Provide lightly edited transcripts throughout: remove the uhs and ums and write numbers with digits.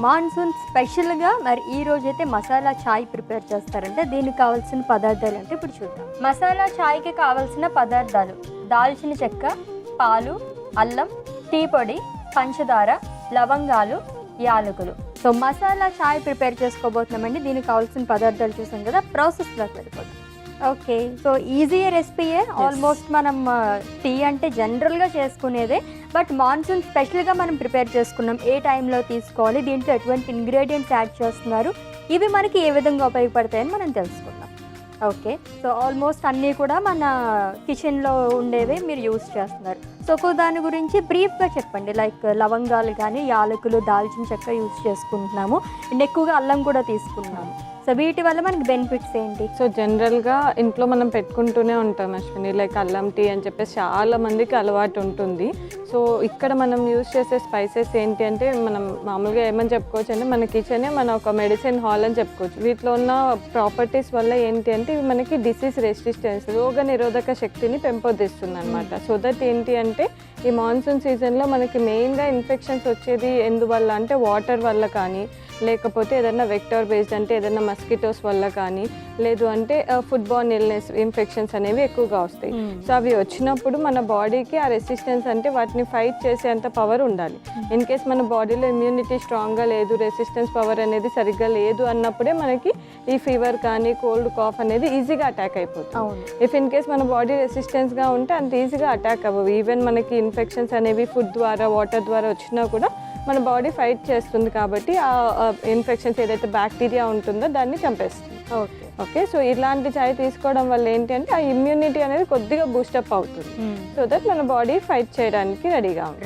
Monsoon స్పెషల్గా మరి ఈ రోజైతే మసాలా చాయ్ ప్రిపేర్ చేస్తారంటే దీనికి కావాల్సిన పదార్థాలు అంటే ఇప్పుడు చూద్దాం. మసాలా చాయ్కి కావాల్సిన పదార్థాలు: దాల్చిన చెక్క, పాలు, అల్లం, టీ పొడి, పంచదార, లవంగాలు, యాలకులు. సో మసాలా చాయ్ ప్రిపేర్ చేసుకోబోతున్నామండి. దీనికి కావాల్సిన పదార్థాలు చూసాం కదా, ప్రాసెస్లోకి వెళ్ళిపోతాం. ఓకే, సో ఈజీ రెసిపీయే. ఆల్మోస్ట్ మనం టీ అంటే జనరల్గా చేసుకునేదే, బట్ మాన్సూన్ స్పెషల్గా మనం ప్రిపేర్ చేసుకున్నాం. ఏ టైంలో తీసుకోవాలి, దీంట్లో ఎటువంటి ఇంగ్రీడియంట్స్ యాడ్ చేస్తున్నారు, ఇవి మనకి ఏ విధంగా ఉపయోగపడతాయని మనం తెలుసుకుందాం. ఓకే, సో ఆల్మోస్ట్ అన్నీ కూడా మన కిచెన్లో ఉండేవే మీరు యూస్ చేస్తున్నారు. సో దాని గురించి బ్రీఫ్గా చెప్పండి. లైక్ లవంగాలు కానీ, యాలకులు, దాల్చిన చెక్క యూస్ చేసుకుంటున్నాము అండ్ ఎక్కువగా అల్లం కూడా తీసుకుంటున్నాము. సో వీటి వల్ల మనకి బెనిఫిట్స్ ఏంటి? సో జనరల్గా ఇంట్లో మనం పెట్టుకుంటూనే ఉంటాం అశ్విని, లైక్ అల్లం టీ అని చెప్పేసి చాలా మందికి అలవాటు ఉంటుంది. సో ఇక్కడ మనం యూజ్ చేసే స్పైసెస్ ఏంటి అంటే, మనం మామూలుగా ఏమని చెప్పుకోవచ్చు అంటే మన కిచెనే మన ఒక మెడిసిన్ హాల్ అని చెప్పుకోవచ్చు. వీటిలో ఉన్న ప్రాపర్టీస్ వల్ల ఏంటి అంటే ఇవి మనకి డిసీజ్ రెసిస్టెన్స్, రోగ నిరోధక శక్తిని పెంపొందిస్తుంది అనమాట. సో దట్ ఏంటి అంటే ఈ మాన్సూన్ సీజన్లో మనకి మెయిన్గా ఇన్ఫెక్షన్స్ వచ్చేది ఎందువల్ల అంటే వాటర్ వల్ల కానీ, లేకపోతే ఏదైనా వెక్టర్ బేస్డ్ అంటే ఏదైనా మస్కిటోస్ వల్ల కానీ, లేదు అంటే ఫుడ్ బార్న్ ఇల్నెస్ ఇన్ఫెక్షన్స్ అనేవి ఎక్కువగా వస్తాయి. సో అవి వచ్చినప్పుడు మన బాడీకి ఆ రెసిస్టెన్స్ అంటే వాటిని ఫైట్ చేసేంత పవర్ ఉండాలి. ఇన్ కేస్ మన బాడీలో ఇమ్యూనిటీ స్ట్రాంగ్గా లేదు, రెసిస్టెన్స్ పవర్ అనేది సరిగ్గా లేదు అన్నప్పుడే మనకి ఈ ఫీవర్ కానీ, కోల్డ్, కాఫ్ అనేది ఈజీగా అటాక్ అయిపోతుంది. ఇఫ్ ఇన్ కేస్ మన బాడీ రెసిస్టెన్స్గా ఉంటే అంత ఈజీగా అటాక్ అవ్వవు. ఈవెన్ మనకి ఇన్ఫెక్షన్స్ అనేవి ఫుడ్ ద్వారా, వాటర్ ద్వారా వచ్చినా కూడా మన బాడీ ఫైట్ చేస్తుంది కాబట్టి ఆ ఇన్ఫెక్షన్స్ ఏదైతే బ్యాక్టీరియా ఉంటుందో దాన్ని చంపేస్తుంది. ఓకే, సో ఇలాంటి చాయ్ తీసుకోవడం వల్ల ఏంటి అంటే ఆ ఇమ్యూనిటీ అనేది కొద్దిగా బూస్టప్ అవుతుంది. సో దట్ మన బాడీ ఫైట్ చేయడానికి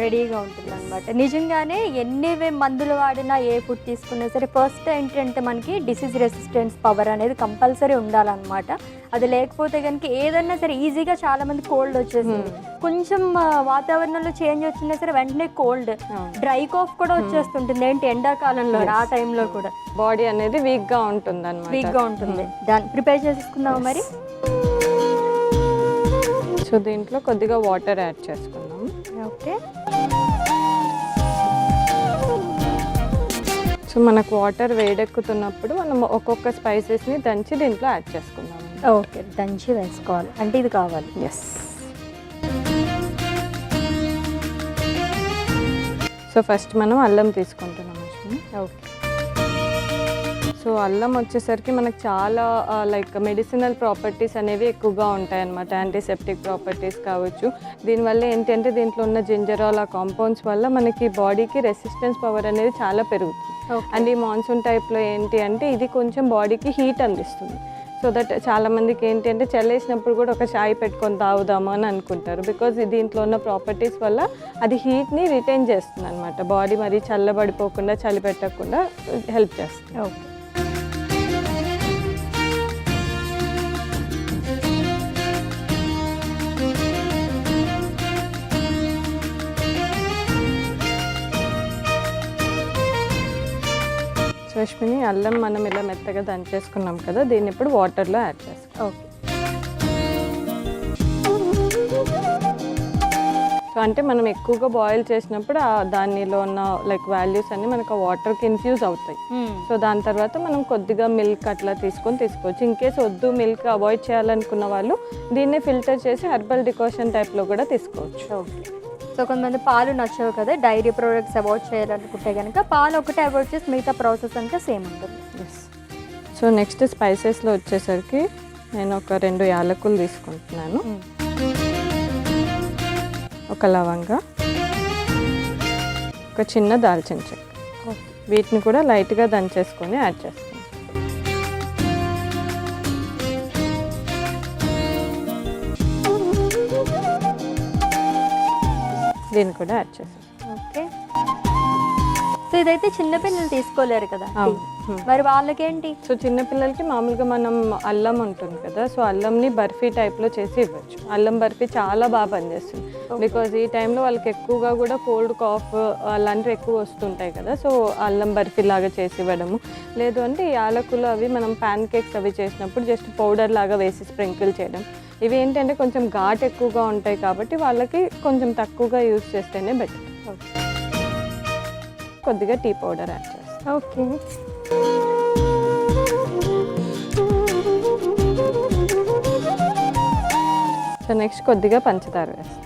రెడీగా ఉంటుంది అనమాట. నిజంగానే ఎన్ని మందులు వాడినా, ఏ ఫుడ్ తీసుకున్నా సరే ఫస్ట్ ఏంటంటే మనకి డిసీజ్ రెసిస్టెన్స్ పవర్ అనేది కంపల్సరీ ఉండాలన్నమాట. అది లేకపోతే కనుక ఏదన్నా సరే ఈజీగా చాలా మంది కోల్డ్ వచ్చేసింది, కొంచెం వాతావరణంలో చేంజ్ వచ్చినా సరే వెంటనే కోల్డ్, డ్రై కాఫ్ కూడా వచ్చేస్తుంటుంది. ఏంటి ఎండాకాలంలో ఆ టైంలో కూడా బాడీ అనేది వీక్గా ఉంటుంది అన్నమాట. వీక్గా ఉంటుంది. దాన్ని ప్రిపేర్ చేసుకుందాం మరి. సో దీంట్లో కొద్దిగా వాటర్ యాడ్ చేసుకుందాం. ఓకే, సో మనకు వాటర్ వేడెక్కుతున్నప్పుడు మనం ఒక్కొక్క స్పైసెస్ని దంచి దీంట్లో యాడ్ చేసుకుందాం. ఓకే, దంచి వేసుకోవాలి అంటే ఇది కావాలి. ఎస్. సో ఫస్ట్ మనం అల్లం తీసుకుంటున్నాం. ఓకే, సో అల్లం వచ్చేసరికి మనకు చాలా లైక్ మెడిసినల్ ప్రాపర్టీస్ అనేవి ఎక్కువగా ఉంటాయి అన్నమాట. యాంటీసెప్టిక్ ప్రాపర్టీస్ కావచ్చు. దీనివల్ల ఏంటి అంటే దీంట్లో ఉన్న జింజరాల్ ఆ కాంపౌండ్స్ వల్ల మనకి బాడీకి రెసిస్టెన్స్ పవర్ అనేది చాలా పెరుగుతుంది. అండ్ ఈ మాన్సూన్ టైప్లో ఏంటి అంటే ఇది కొంచెం బాడీకి హీట్ అందిస్తుంది. సో దట్ చాలామందికి ఏంటి అంటే చల్లేసినప్పుడు కూడా ఒక చాయ్ పెట్టుకొని తాగుదామా అని అనుకుంటారు. బికాజ్ దీంట్లో ఉన్న ప్రాపర్టీస్ వల్ల అది హీట్ని రిటైన్ చేస్తుంది అనమాట. బాడీ మరీ చల్లబడిపోకుండా, చలి పెట్టకుండా హెల్ప్ చేస్తుంది. ఓకే, రష్మిని, అల్లం మనం ఇలా మెత్తగా దంచేసుకున్నాం కదా, దీన్ని ఇప్పుడు వాటర్లో యాడ్ చేస్తాం. ఓకే, సో అంటే మనం ఎక్కువగా బాయిల్ చేసినప్పుడు దానిలో ఉన్న లైక్ వాల్యూస్ అన్ని మనకు వాటర్కి ఇన్ఫ్యూజ్ అవుతాయి. సో దాని తర్వాత మనం కొద్దిగా మిల్క్ అట్లా తీసుకోవచ్చు. ఇన్ కేస్ వద్దు, మిల్క్ అవాయిడ్ చేయాలనుకున్న వాళ్ళు దీన్ని ఫిల్టర్ చేసి హెర్బల్ డికాషన్ టైప్లో కూడా తీసుకోవచ్చు. సో కొంతమంది పాలు నచ్చవు కదా, డైరీ ప్రోడక్ట్స్ అవాయిడ్ చేయాలనుకుంటే కనుక పాలు ఒకటే అవాయిడ్ చేసి మిగతా ప్రాసెస్ అంతా సేమ్ ఉంటుంది. సో నెక్స్ట్ స్పైసెస్లో వచ్చేసరికి నేను ఒక 2 యాలకులు తీసుకుంటున్నాను, ఒక లవంగా, ఒక చిన్న దాల్చిన చెక్క. వీటిని కూడా లైట్గా దంచేసుకొని యాడ్ చేస్తాను. దీన్ని కూడా యాడ్ చేస్తాం. ఓకే, సో ఇదైతే చిన్నపిల్లలు తీసుకోలేరు కదా, మరి వాళ్ళకేంటి? సో చిన్నపిల్లలకి మామూలుగా మనం అల్లం ఉంటుంది కదా, సో అల్లంని బర్ఫీ టైప్లో చేసి ఇవ్వచ్చు. అల్లం బర్ఫీ చాలా బాగా పనిచేస్తుంది. బికాజ్ ఈ టైంలో వాళ్ళకి ఎక్కువగా కూడా కోల్డ్, కాఫ్ అలాంటివి ఎక్కువ వస్తుంటాయి కదా. సో అల్లం బర్ఫీ లాగా చేసి ఇవ్వడము, లేదు అంటే యాలకులు అవి మనం ప్యాన్ కేక్స్ అవి చేసినప్పుడు జస్ట్ పౌడర్ లాగా వేసి స్ప్రింకిల్ చేయడం. ఇవి ఏంటంటే కొంచెం ఘాట్ ఎక్కువగా ఉంటాయి కాబట్టి వాళ్ళకి కొంచెం తక్కువగా యూజ్ చేస్తేనే బెటర్. కొద్దిగా టీ పౌడర్ యాడ్ చేస్తాం. ఓకే. సో నెక్స్ట్ కొద్దిగా పంచదార వేస్తాం.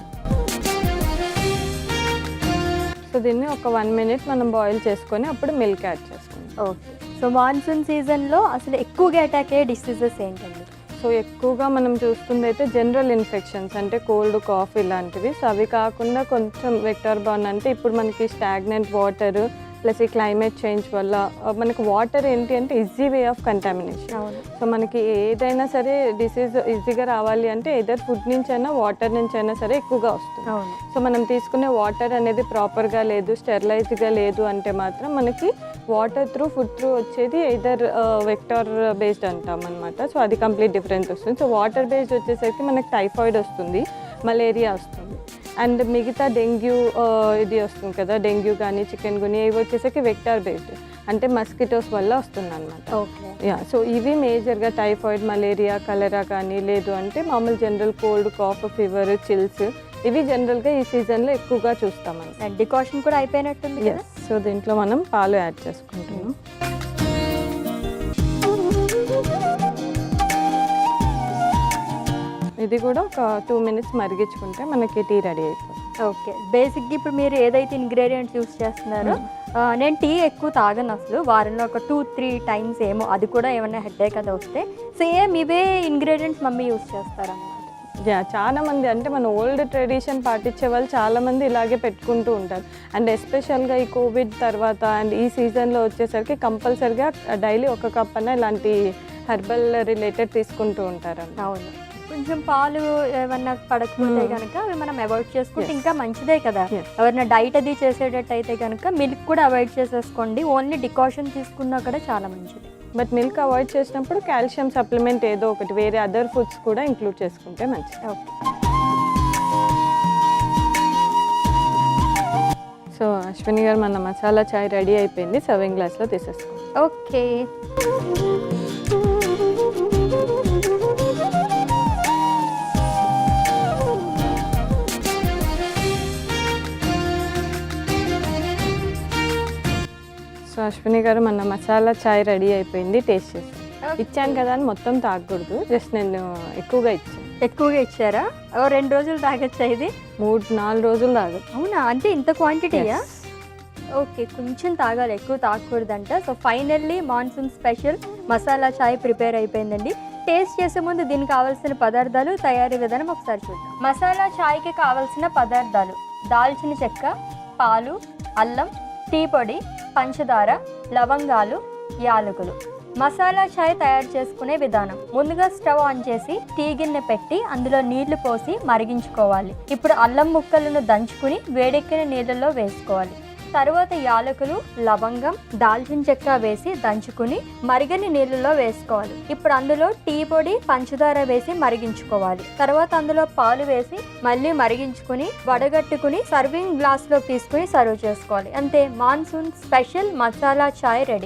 సో దీన్ని ఒక 1 minute మనం బాయిల్ చేసుకొని అప్పుడు మిల్క్ యాడ్ చేసుకుంటాం. ఓకే. సో మాన్సూన్ సీజన్లో అసలు ఎక్కువగా అటాక్ అయ్యే డిసీజెస్ ఏంటండి? సో ఎక్కువగా మనం చూస్తుంది అయితే జనరల్ ఇన్ఫెక్షన్స్ అంటే కోల్డ్, కాఫ్ ఇలాంటివి. సో అవి కాకుండా కొంచెం వెక్టర్ బార్న్ అంటే ఇప్పుడు మనకి స్టాగ్నెంట్ వాటర్ ప్లస్ ఈ క్లైమేట్ చేంజ్ వల్ల మనకి వాటర్ ఏంటి అంటే ఈజీ వే ఆఫ్ కంటామినేషన్. అవును. సో మనకి ఏదైనా సరే డిసీజ్ ఈజీగా రావాలి అంటే ఎదర్ ఫుడ్ నుంచి అయినా వాటర్ నుంచి అయినా సరే ఎక్కువగా వస్తుంది. అవును. సో మనం తీసుకునే వాటర్ అనేది ప్రాపర్గా లేదు, స్టెరిలైజ్డ్గా లేదు అంటే మాత్రం మనకి వాటర్ త్రూ ఫుడ్ త్రూ వచ్చేది ఎదర్ వెక్టర్ బేస్డ్ అంటాం అనమాట. సో అది కంప్లీట్ డిఫరెన్స్ వస్తుంది. సో వాటర్ బేస్డ్ వచ్చేసరికి మనకి టైఫాయిడ్ వస్తుంది, మలేరియా వస్తుంది, అండ్ మిగతా డెంగ్యూ ఇది వస్తుంది కదా, డెంగ్యూ కానీ చికెన్ గునియా ఇవి వచ్చేసరికి వెక్టర్ బేస్డ్ అంటే మస్కిటోస్ వల్ల వస్తుంది అనమాట. ఓకే. యా, సో ఇవి మేజర్గా టైఫాయిడ్, మలేరియా, కలరా కానీ లేదు అంటే మామూలు general cold, cough, fever, chills ఇవి జనరల్గా ఈ సీజన్లో ఎక్కువగా చూస్తామండి. డికాషన్ కూడా అయిపోయినట్టుంది కదా. సో దీంట్లో మనం పాలు యాడ్ చేసుకుంటాము. ఇది కూడా ఒక 2 minutes మరిగించుకుంటే మనకి టీ రెడీ అయిపోతుంది. ఓకే. బేసిక్గా ఇప్పుడు మీరు ఏదైతే ఇంగ్రీడియంట్స్ యూస్ చేస్తున్నారో నేను టీ ఎక్కువ తాగను అసలు, వారంలో ఒక 2-3 times ఏమో, అది కూడా ఏమైనా హెడేక్ అది వస్తే. సేమ్ ఇవే ఇంగ్రీడియంట్స్ మమ్మీ యూస్ చేస్తారన్నమాట. యా, చాలా మంది అంటే మన ఓల్డ్ ట్రెడిషన్ పాటించే వాళ్ళు చాలామంది ఇలాగే పెట్టుకుంటూ ఉంటారు. అండ్ ఎస్పెషల్గా ఈ కోవిడ్ తర్వాత అండ్ ఈ సీజన్లో వచ్చేసరికి కంపల్సరిగా డైలీ 1 cup అన్న ఇలాంటి హెర్బల్ రిలేటెడ్ తీసుకుంటూ ఉంటారండి. అవును. కొంచెం పాలు ఏమన్నా పడకపోతే కనుక అవి మనం అవాయిడ్ చేసుకుంటే ఇంకా మంచిదే కదా. ఎవరైనా డైట్ అది చేసేటట్టు అయితే కనుక మిల్క్ కూడా అవాయిడ్ చేసేసుకోండి. ఓన్లీ డికాషన్ తీసుకున్నా కూడా చాలా మంచిది. బట్ మిల్క్ అవాయిడ్ చేసినప్పుడు కాల్షియం సప్లిమెంట్ ఏదో ఒకటి వేరే అదర్ ఫుడ్స్ కూడా ఇంక్లూడ్ చేసుకుంటే మంచిది. ఓకే. సో అశ్విని గారు, మన మసాలా చాయ్ రెడీ అయిపోయింది. సర్వింగ్ గ్లాస్లో తీసేసుకోండి. ఓకే. సో అశ్విని గారు, మన మసాలా చాయ్ రెడీ అయిపోయింది. టేస్ట్ చేస్తాను. ఇచ్చాను కదా అని మొత్తం తాగకూడదు, జస్ట్ నేను ఎక్కువగా ఇచ్చాను. ఎక్కువగా ఇచ్చారా? 2 రోజులు తాగొచ్చా ఇది? 3-4 రోజులు తాగదు. అవునా? అంటే ఇంత క్వాంటిటీయా? ఓకే, కొంచెం తాగాలి, ఎక్కువ తాగకూడదంట. So finally monsoon special masala chai prepare అయిపోయిందండి. టేస్ట్ చేసే ముందు దీనికి కావాల్సిన పదార్థాలు, తయారీ విధానం ఒకసారి చూద్దాం. మసాలా చాయ్కి కావాల్సిన పదార్థాలు: దాల్చిన చెక్క, పాలు, అల్లం, టీ పొడి, పంచదార, లవంగాలు, యాలకులు. మసాలా చాయ్ తయారు చేసుకునే విధానం: ముందుగా స్టవ్ ఆన్ చేసి టీ గిన్నె పెట్టి అందులో నీళ్లు పోసి మరిగించుకోవాలి. ఇప్పుడు అల్లం ముక్కలను దంచుకుని వేడెక్కిన నీళ్ళల్లో వేసుకోవాలి. తరువాత యాలకులు, లవంగం, దాల్చిన చెక్క వేసి దంచుకుని మరిగని నీళ్ళలో వేసుకోవాలి. ఇప్పుడు అందులో టీ పొడి, పంచదార వేసి మరిగించుకోవాలి. తర్వాత అందులో పాలు వేసి మళ్ళీ మరిగించుకుని వడగట్టుకుని సర్వింగ్ గ్లాస్ లో తీసుకుని సర్వ్ చేసుకోవాలి. అంతే, మాన్సూన్ స్పెషల్ మసాలా చాయ్ రెడీ.